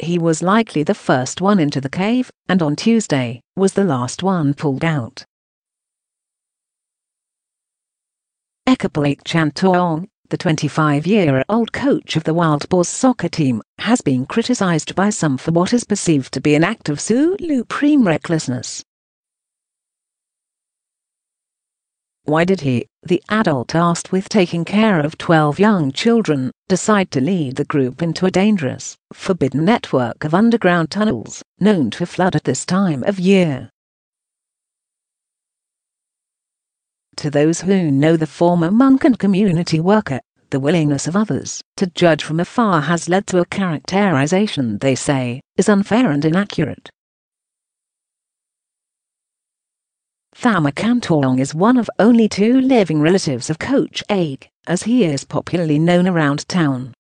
He was likely the first one into the cave, and on Tuesday, was the last one pulled out. Ekkapol Ake Chantawong, the 25-year-old coach of the Wild Boars soccer team, has been criticised by some for what is perceived to be an act of supreme recklessness. Why did he, the adult tasked with taking care of 12 young children, decide to lead the group into a dangerous, forbidden network of underground tunnels, known to flood at this time of year? To those who know the former monk and community worker, the willingness of others to judge from afar has led to a characterization they say is unfair and inaccurate. Thamma Kantawong is one of only 2 living relatives of Coach Ake, as he is popularly known around town.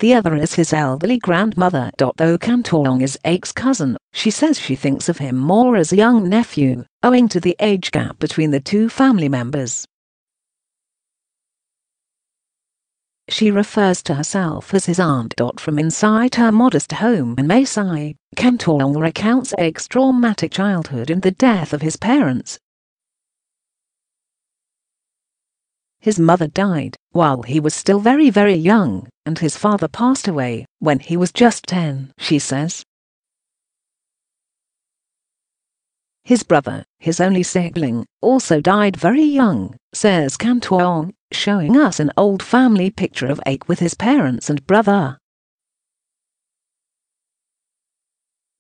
The other is his elderly grandmother. Though Kantawong is Ake's cousin, she says she thinks of him more as a young nephew, owing to the age gap between the 2 family members. She refers to herself as his aunt. From inside her modest home in Maysai, Kantawong recounts Ake's traumatic childhood and the death of his parents. His mother died while he was still very young, and his father passed away when he was just 10, she says. His brother, his only sibling, also died very young, says Kantawong, showing us an old family picture of Ake with his parents and brother.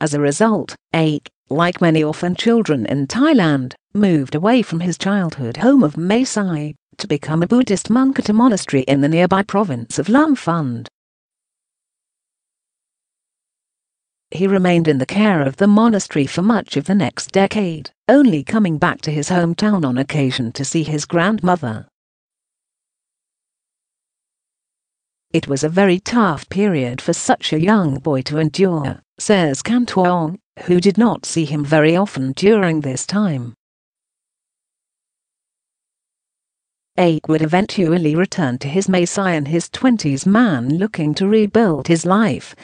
As a result, Ake, like many orphan children in Thailand, moved away from his childhood home of Maysai to become a Buddhist monk at a monastery in the nearby province of Lumphund. He remained in the care of the monastery for much of the next decade, only coming back to his hometown on occasion to see his grandmother. It was a very tough period for such a young boy to endure, says Kantawong, who did not see him very often during this time. Ake would eventually return to his Maysai in his 20s, man looking to rebuild his life.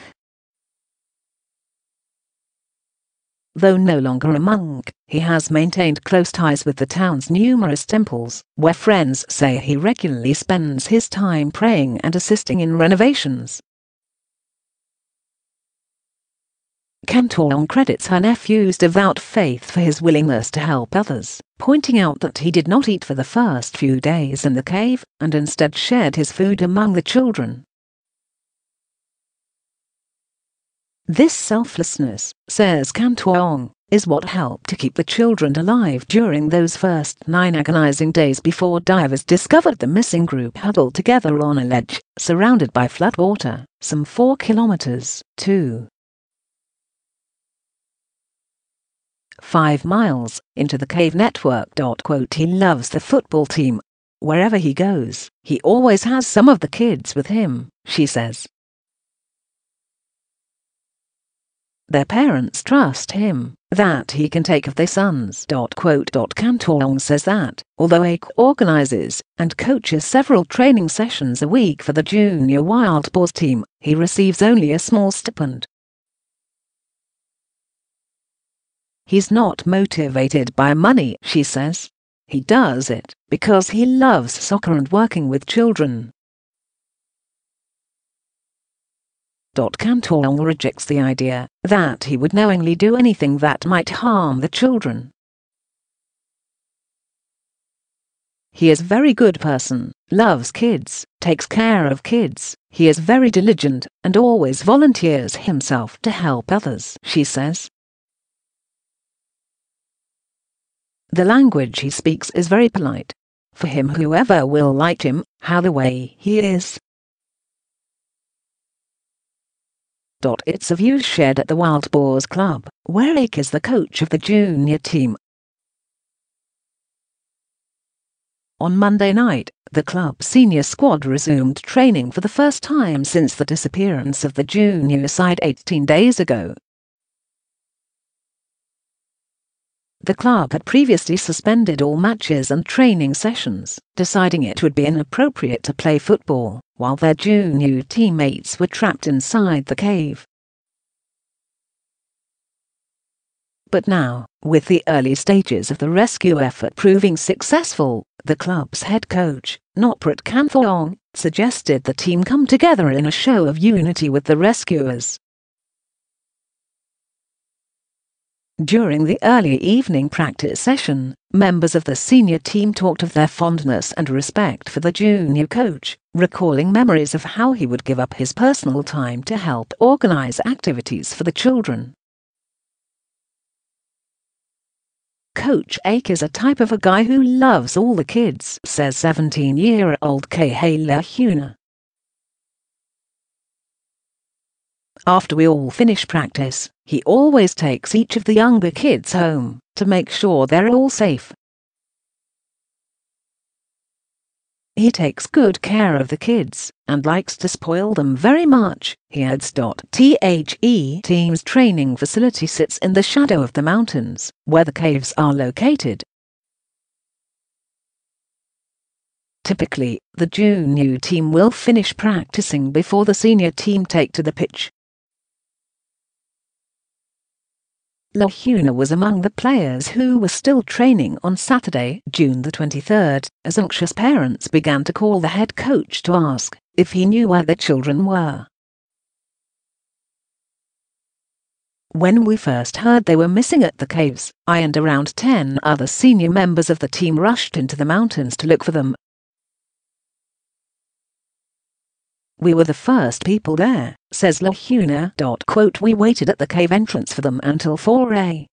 Though no longer a monk, he has maintained close ties with the town's numerous temples, where friends say he regularly spends his time praying and assisting in renovations. Kantawong credits her nephew's devout faith for his willingness to help others, pointing out that he did not eat for the first few days in the cave, and instead shared his food among the children. This selflessness, says Kantawong, is what helped to keep the children alive during those first 9 agonizing days before divers discovered the missing group huddled together on a ledge, surrounded by floodwater, some 4 kilometers, 5 miles, into the cave network. He loves the football team. Wherever he goes, he always has some of the kids with him, she says. Their parents trust him, that he can take of their sons. Kantawong says that, although Ake organizes and coaches several training sessions a week for the junior Wild Boars team, he receives only a small stipend. He's not motivated by money, she says. He does it because he loves soccer and working with children. Kantawong rejects the idea that he would knowingly do anything that might harm the children. He is a very good person, loves kids, takes care of kids, he is very diligent, and always volunteers himself to help others, she says. The language he speaks is very polite. For him, whoever will like him, how the way he is. It's a view shared at the Wild Boars Club, where Ake is the coach of the junior team. On Monday night, the club senior squad resumed training for the first time since the disappearance of the junior side 18 days ago. The club had previously suspended all matches and training sessions, deciding it would be inappropriate to play football while their junior teammates were trapped inside the cave. But now, with the early stages of the rescue effort proving successful, the club's head coach, Ake Chantawong, suggested the team come together in a show of unity with the rescuers. During the early evening practice session, members of the senior team talked of their fondness and respect for the junior coach, recalling memories of how he would give up his personal time to help organize activities for the children. Coach Ake is a type of a guy who loves all the kids, says 17-year-old Kahela. After we all finish practice, he always takes each of the younger kids home to make sure they're all safe. He takes good care of the kids and likes to spoil them very much, he adds. The team's training facility sits in the shadow of the mountains, where the caves are located. Typically, the junior team will finish practicing before the senior team take to the pitch. Lahuna was among the players who were still training on Saturday, June the 23rd, as anxious parents began to call the head coach to ask if he knew where the children were. When we first heard they were missing at the caves, I and around 10 other senior members of the team rushed into the mountains to look for them. We were the first people there, says Lahuna. We waited at the cave entrance for them until 4 a.m.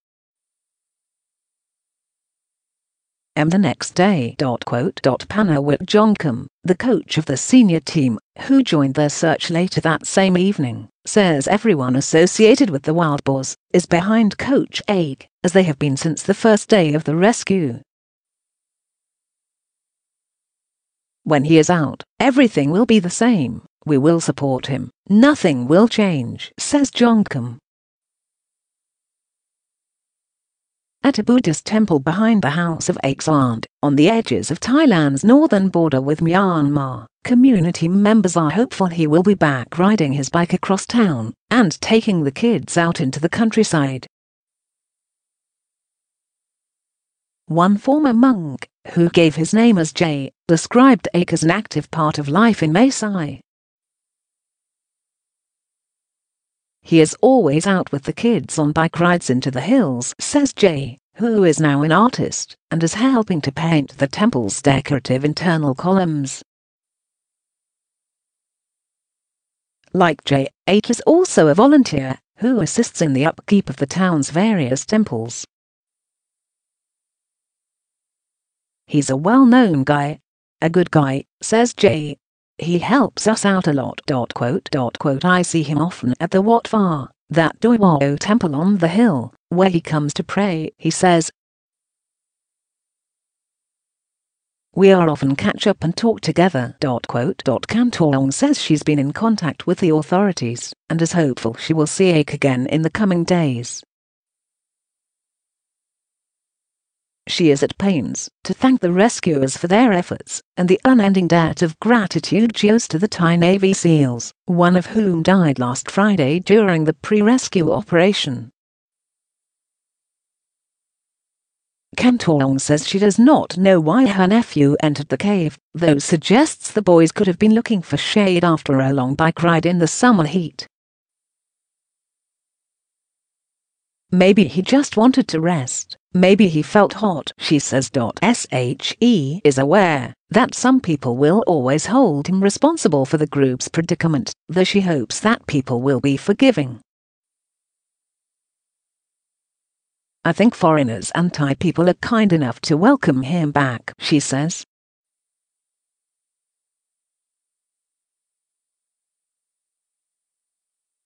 the next day. Panawat Jonkam, the coach of the senior team, who joined their search later that same evening, says everyone associated with the Wild Boars is behind Coach Ake, as they have been since the first day of the rescue. When he is out, everything will be the same. We will support him. Nothing will change, says Jonkam. At a Buddhist temple behind the house of Ake's aunt, on the edges of Thailand's northern border with Myanmar, community members are hopeful he will be back riding his bike across town and taking the kids out into the countryside. One former monk, who gave his name as Jay, described Ake as an active part of life in Maasai. He is always out with the kids on bike rides into the hills, says Jay, who is now an artist and is helping to paint the temple's decorative internal columns. Like Jay, Ake is also a volunteer who assists in the upkeep of the town's various temples. He's a well-known guy. A good guy, says Jay. He helps us out a lot. I see him often at the Wat Phar, that Doiwao temple on the hill, where he comes to pray, he says. We are often catch up and talk together. Chantawong says she's been in contact with the authorities and is hopeful she will see Ake again in the coming days. She is at pains to thank the rescuers for their efforts and the unending debt of gratitude she owes to the Thai Navy SEALs, one of whom died last Friday during the pre-rescue operation. Chantawong says she does not know why her nephew entered the cave, though suggests the boys could have been looking for shade after a long bike ride in the summer heat. Maybe he just wanted to rest. Maybe he felt hot, she says. She is aware that some people will always hold him responsible for the group's predicament, though she hopes that people will be forgiving. I think foreigners and Thai people are kind enough to welcome him back, she says.